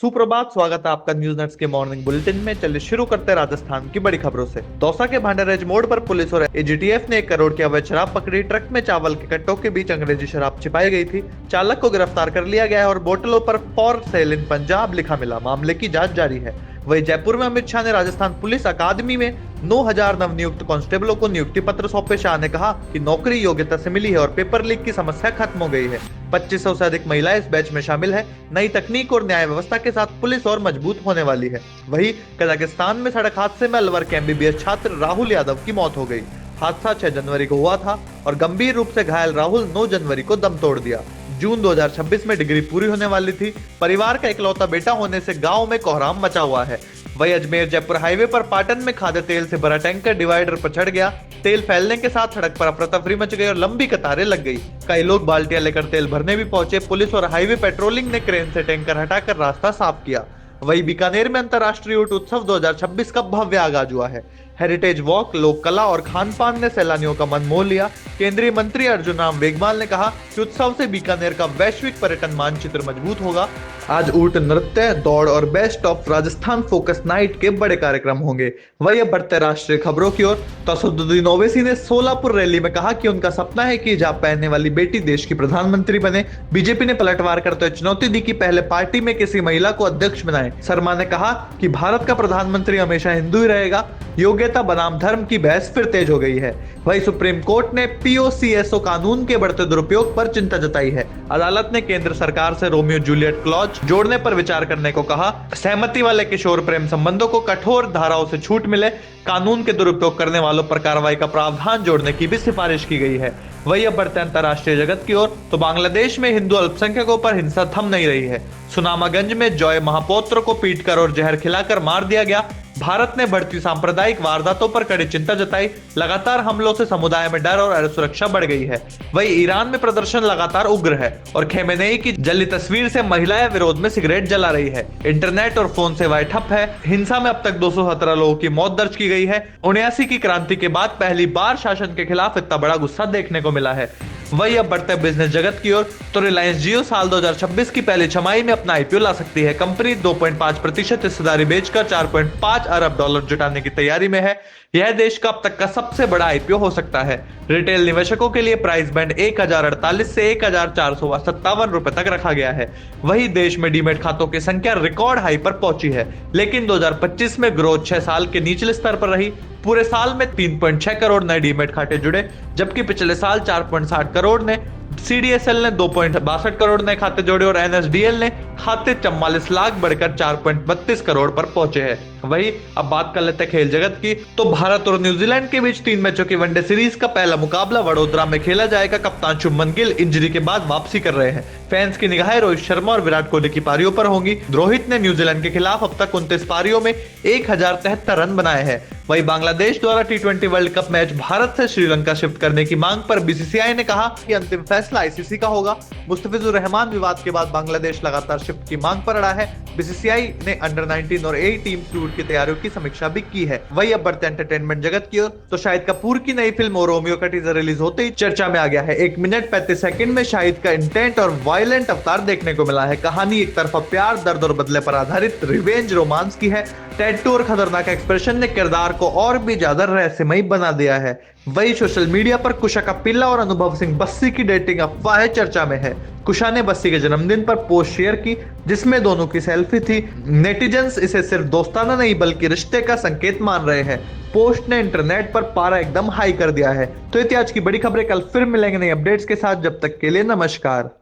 सुप्रभात, स्वागत है आपका न्यूज नट्स के मॉर्निंग बुलेटिन में। चलिए शुरू करते हैं राजस्थान की बड़ी खबरों से। दौसा के भांडारेज मोड़ पर पुलिस और एजीटीएफ ने 1 करोड़ की अवैध शराब पकड़ी। ट्रक में चावल के कट्टों के बीच अंग्रेजी शराब छिपाई गई थी। चालक को गिरफ्तार कर लिया गया है और बोतलों पर फॉर सेल इन पंजाब लिखा मिला। मामले की जांच जारी है। वहीं जयपुर में अमित शाह ने राजस्थान पुलिस अकादमी में 9,000 नवनियुक्त कांस्टेबलों को नियुक्ति पत्र सौंपे। शाह ने कहा कि नौकरी योग्यता से मिली है और पेपर लीक की समस्या खत्म हो गई है। 2500 से अधिक महिलाएं इस बैच में शामिल है। नई तकनीक और न्याय व्यवस्था के साथ पुलिस और मजबूत होने वाली है। वहीं कजाकिस्तान में सड़क हादसे में अलवर के एमबीबीएस छात्र राहुल यादव की मौत हो गई। हादसा 6 जनवरी को हुआ था और गंभीर रूप से घायल राहुल 9 जनवरी को दम तोड़ दिया। जून 2026 में डिग्री पूरी होने वाली थी। परिवार का इकलौता बेटा होने से गांव में कोहराम मचा हुआ है। वही अजमेर जयपुर हाईवे पर पाटन में खाद्य तेल से भरा टैंकर डिवाइडर पर चढ़ गया। तेल फैलने के साथ सड़क पर अफरा-तफरी मच गई और लंबी कतारें लग गई। कई लोग बाल्टियां लेकर तेल भरने भी पहुंचे। पुलिस और हाईवे पेट्रोलिंग ने क्रेन से टैंकर हटाकर रास्ता साफ किया। वही बीकानेर में अंतर्राष्ट्रीय ऊंट उत्सव 2026 का भव्य आगाज हुआ है। हेरिटेज वॉक, लोक कला और खान पान ने सैलानियों का मन मोह लिया। केंद्रीय मंत्री अर्जुन राम मेघवाल ने कहा कि उत्सव से बीकानेर का वैश्विक पर्यटन मानचित्र मजबूत होगा। आज ऊंट नृत्य, दौड़ और best of Rajasthan focus night के बड़े कार्यक्रम होंगे। वही अब बढ़ते राष्ट्रीय खबरों की ओर। तसदुद्दीन ओवैसी ने सोलापुर रैली में कहा कि उनका सपना है कि हिजाब पहनने वाली बेटी देश की प्रधानमंत्री बने। बीजेपी ने पलटवार करते हुए चुनौती दी कि पहले पार्टी में किसी महिला को अध्यक्ष बनाए। शर्मा ने कहा कि भारत का प्रधानमंत्री हमेशा हिंदू ही रहेगा। योग्यता बनाम धर्म की बहस फिर तेज हो गई है। वही सुप्रीम कोर्ट ने पीओसीएसओ कानून के बढ़ते दुरुपयोग पर चिंता जताई है। अदालत ने केंद्र सरकार से रोमियो जूलियट क्लॉज जोड़ने पर विचार करने को कहा। सहमति वाले किशोर प्रेम संबंधों को कठोर धाराओं से छूट मिले। कानून के दुरुपयोग करने वालों पर कार्रवाई का प्रावधान जोड़ने की भी सिफारिश की गई है। वही अब बढ़ते अंतर्राष्ट्रीय जगत की ओर। तो बांग्लादेश में हिंदू अल्पसंख्यकों पर हिंसा थम नहीं रही है। सुनामागंज में जॉय महापौत्र को पीटकर और जहर खिलाकर मार दिया गया। भारत ने बढ़ती सांप्रदायिक वारदातों पर कड़ी चिंता जताई। लगातार हमलों से समुदाय में डर और असुरक्षा बढ़ गई है। वही ईरान में प्रदर्शन लगातार उग्र है और खेमेनेई की जली तस्वीर से महिलाएं विरोध में सिगरेट जला रही है। इंटरनेट और फोन सेवाएं ठप है। हिंसा में अब तक 217 लोगों की मौत दर्ज की गई है। 79 की क्रांति के बाद पहली बार शासन के खिलाफ इतना बड़ा गुस्सा देखने को मिला है। वही अब बढ़ते बिजनेस जगत की ओर। तो रिलायंस जियो साल 2026 की पहली छमाही में अपना आईपीओ ला सकती है। कंपनी 2.5% हिस्सेदारी बेचकर $4.5 अरब जुटाने की तैयारी में है। यह देश का अब तक का सबसे बड़ा आईपीओ हो सकता है। रिटेल निवेशकों के लिए प्राइस बैंड 1048 से 1457 रुपए तक रखा गया है। वही देश में डीमेट खातों की संख्या रिकॉर्ड हाई पर पहुंची है, लेकिन 2025 में ग्रोथ 6 साल के निचले स्तर पर रही। पूरे साल में 3.6 करोड़ नए डीमेट खाते जुड़े, जबकि पिछले साल 4.60 करोड़ ने। सीडीएसएल ने 2.62 करोड़ नए खाते जोड़े और एनएसडीएल ने खाते 44 लाख बढ़कर 4.32 करोड़ पर पहुंचे हैं। वही अब बात कर लेते हैं खेल जगत की। तो भारत और न्यूजीलैंड के बीच 3 मैचों की वनडे सीरीज का पहला मुकाबला वडोदरा में खेला जाएगा। कप्तान शुभमन गिल इंजरी के बाद वापसी कर रहे हैं। फैंस की निगाहें रोहित शर्मा और विराट कोहली की पारियों पर होंगी। रोहित ने न्यूजीलैंड के खिलाफ अब तक 29 पारियों में 1073 रन बनाए हैं। वही बांग्लादेश द्वारा टी20 वर्ल्ड कप मैच भारत से श्रीलंका शिफ्ट करने की मांग पर बीसीसीआई ने कहा कि अंतिम फैसला आईसीसी का होगा। मुस्तफिजुर रहमान विवाद के बाद बांग्लादेश लगातार शिफ्ट की मांग पर अड़ा है। बीसीसीआई ने अंडर 19 और ए टीम टूर की तैयारियों की समीक्षा भी की है। वही अब बढ़ते एंटरटेनमेंट जगत की ओर। तो शाहिद कपूर की नई फिल्म रोमियो का टीजर रिलीज होते ही चर्चा में आ गया है। 1 मिनट 35 सेकंड में शाहिद का इंटेंट और वायलेंट अवतार देखने को मिला है। कहानी एक तरफा प्यार, दर्द और बदले पर आधारित रिवेंज रोमांस की है। टैटू और खतरनाक एक्सप्रेशन ने किरदार को और भी ज्यादा रहस्यमयी बना दिया है। वही सोशल मीडिया पर कुशा कपिला और अनुभव सिंह बस्सी की डेटिंग अफवाह चर्चा में है। कुशा ने बस्सी के जन्मदिन पर पोस्ट शेयर की जिसमें दोनों की सेल्फी थी। नेटिजन्स इसे सिर्फ दोस्ताना नहीं बल्कि रिश्ते का संकेत मान रहे हैं। पोस्ट ने इंटरनेट पर पारा एकदम हाई कर दिया है। तो ये थी आज की बड़ी खबरें। कल फिर मिलेंगे नई अपडेट्स के साथ। जब तक के लिए नमस्कार।